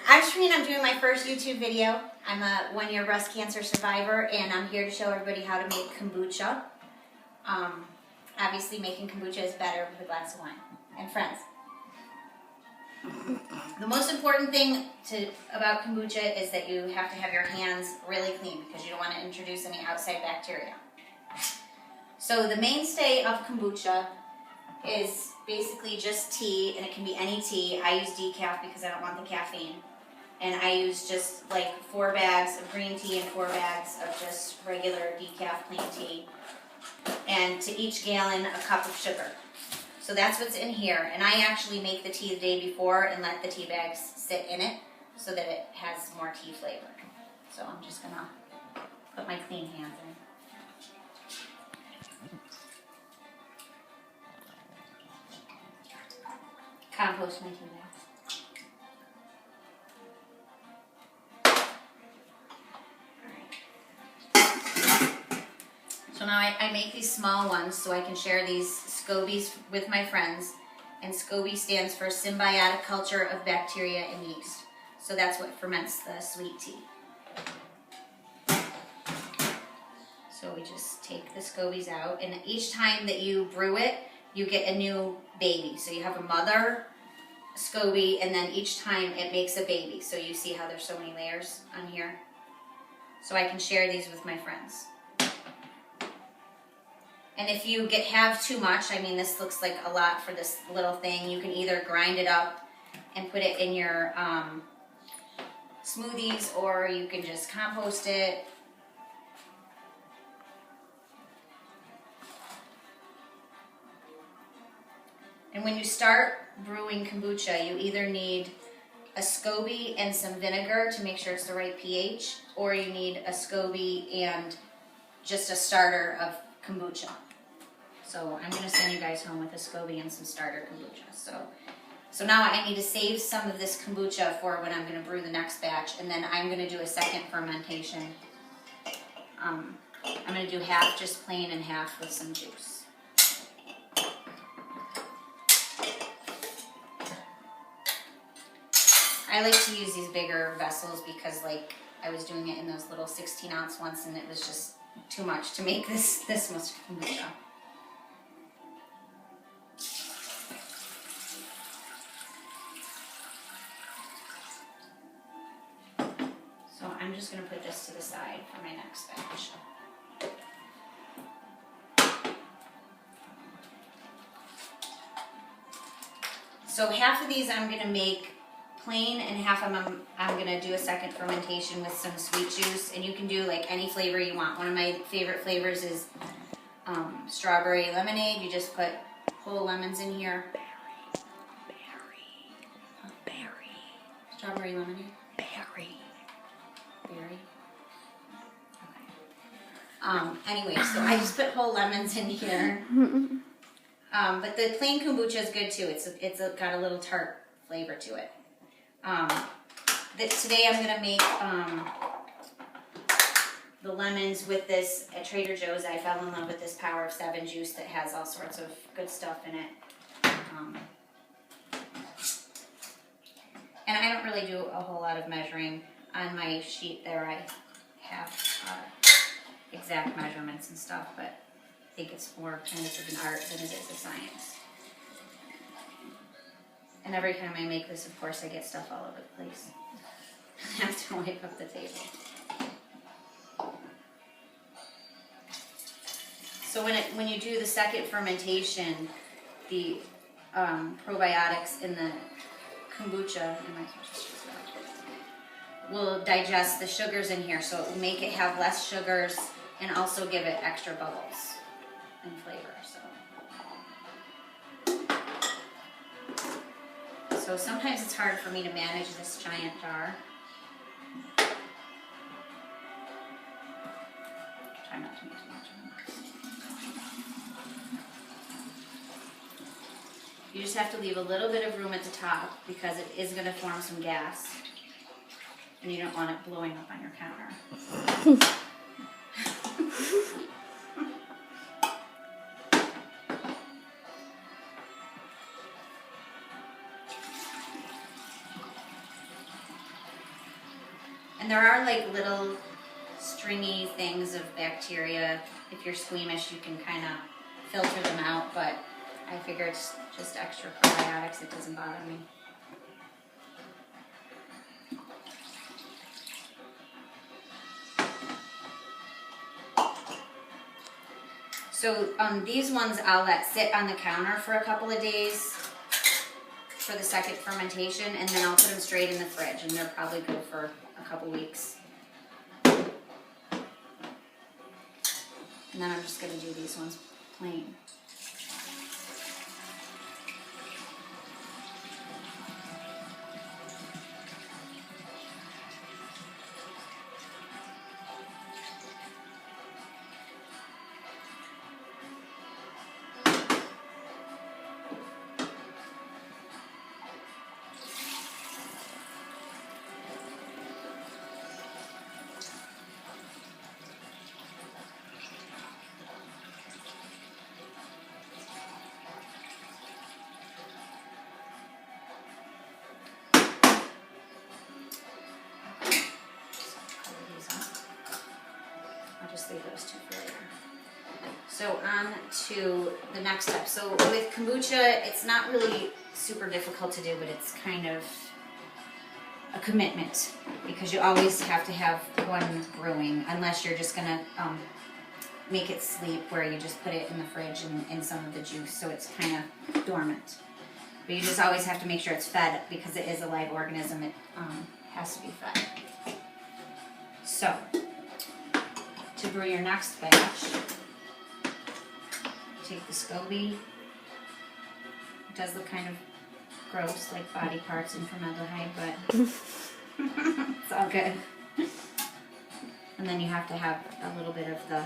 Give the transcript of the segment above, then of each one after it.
I'm Shereen. I'm doing my first YouTube video. I'm a one-year breast cancer survivor, and I'm here to show everybody how to make kombucha. Obviously, making kombucha is better with a glass of wine and friends. The most important thing about kombucha is that you have to have your hands really clean because you don't want to introduce any outside bacteria. So the mainstay of kombucha is basically just tea, and it can be any tea. I use decaf because I don't want the caffeine. And I use just like 4 bags of green tea and 4 bags of just regular decaf plain tea. And to each gallon, a cup of sugar. So that's what's in here. And I actually make the tea the day before and let the tea bags sit in it so that it has more tea flavor. So I'm just gonna put my clean hands in. Compost my tea bags. So now I make these small ones so I can share these scobies with my friends. And SCOBY stands for Symbiotic Culture of Bacteria and Yeast. So that's what ferments the sweet tea. So we just take the scobies out, and each time that you brew it, you get a new baby. So you have a mother SCOBY, and then each time it makes a baby. So you see how there's so many layers on here? So I can share these with my friends. And if you have too much, I mean, this looks like a lot for this little thing, you can either grind it up and put it in your smoothies, or you can just compost it. And when you start brewing kombucha, you either need a SCOBY and some vinegar to make sure it's the right pH, or you need a SCOBY and just a starter of kombucha. So I'm going to send you guys home with a SCOBY and some starter kombucha. So now I need to save some of this kombucha for when I'm going to brew the next batch, and then I'm going to do a second fermentation. I'm going to do half just plain and half with some juice. I like to use these bigger vessels because, like, I was doing it in those little 16-ounce ones, and it was just too much to make this much kombucha. So I'm just going to put this to the side for my next batch. So half of these I'm going to make plain, and half of them I'm going to do a second fermentation with some sweet juice, and you can do like any flavor you want. One of my favorite flavors is strawberry lemonade. You just put whole lemons in here. Berry. Strawberry lemonade? Berry. Okay. Anyway, so I just put whole lemons in here. But the plain kombucha is good too. It's got a little tart flavor to it. Today I'm going to make the lemons with this at Trader Joe's. I fell in love with this Power of 7 juice that has all sorts of good stuff in it. And I don't really do a whole lot of measuring. On my sheet there I have exact measurements and stuff, but I think it's more kind of an art than it is a science. And every time I make this, of course, I get stuff all over the place. I have to wipe up the table. So when you do the second fermentation, the probiotics in the kombucha will digest the sugars in here, so it will make it have less sugars and also give it extra bubbles and flavor. So sometimes it's hard for me to manage this giant jar. Try not to make too much of it. You just have to leave a little bit of room at the top because it is going to form some gas. And you don't want it blowing up on your counter. And there are like little stringy things of bacteria. If you're squeamish, you can kind of filter them out, but I figure it's just extra probiotics. It doesn't bother me. So these ones I'll let sit on the counter for a couple of days for the second fermentation, and then I'll put them straight in the fridge, and they're probably good for a couple weeks. And then I'm just going to do these ones plain. Just leave those two for later. So on to the next step. So with kombucha, it's not really super difficult to do, but it's kind of a commitment because you always have to have one brewing, unless you're just gonna make it sleep, where you just put it in the fridge and in some of the juice, so it's kind of dormant. But you just always have to make sure it's fed, because it is a live organism. It has to be fed. So to brew your next batch, take the SCOBY. It does look kind of gross, like body parts and formaldehyde, but it's all good. And then you have to have a little bit of the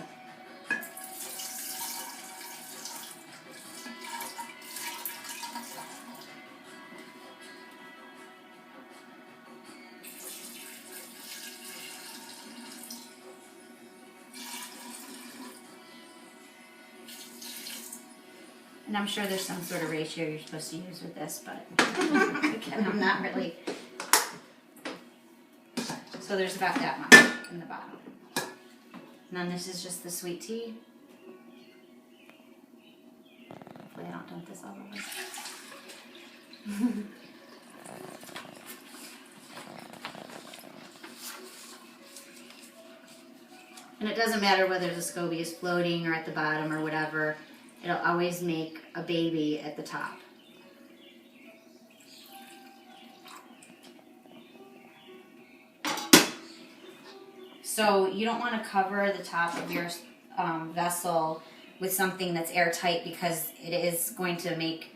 and I'm sure there's some sort of ratio you're supposed to use with this, but again, I'm not really. So there's about that much in the bottom. And then this is just the sweet tea. Hopefully I don't dump this all over. And it doesn't matter whether the SCOBY is floating or at the bottom or whatever. It'll always make a baby at the top. So you don't want to cover the top of your vessel with something that's airtight, because it is going to make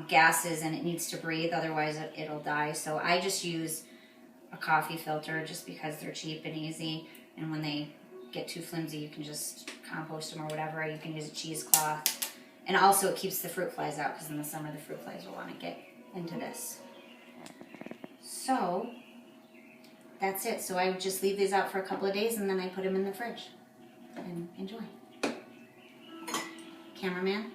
gases and it needs to breathe, otherwise it'll die. So I just use a coffee filter just because they're cheap and easy, and when they get too flimsy you can just compost them or whatever, or you can use a cheesecloth. And also it keeps the fruit flies out, because in the summer the fruit flies will want to get into this. So that's it. So I just leave these out for a couple of days and then I put them in the fridge and enjoy. Cameraman?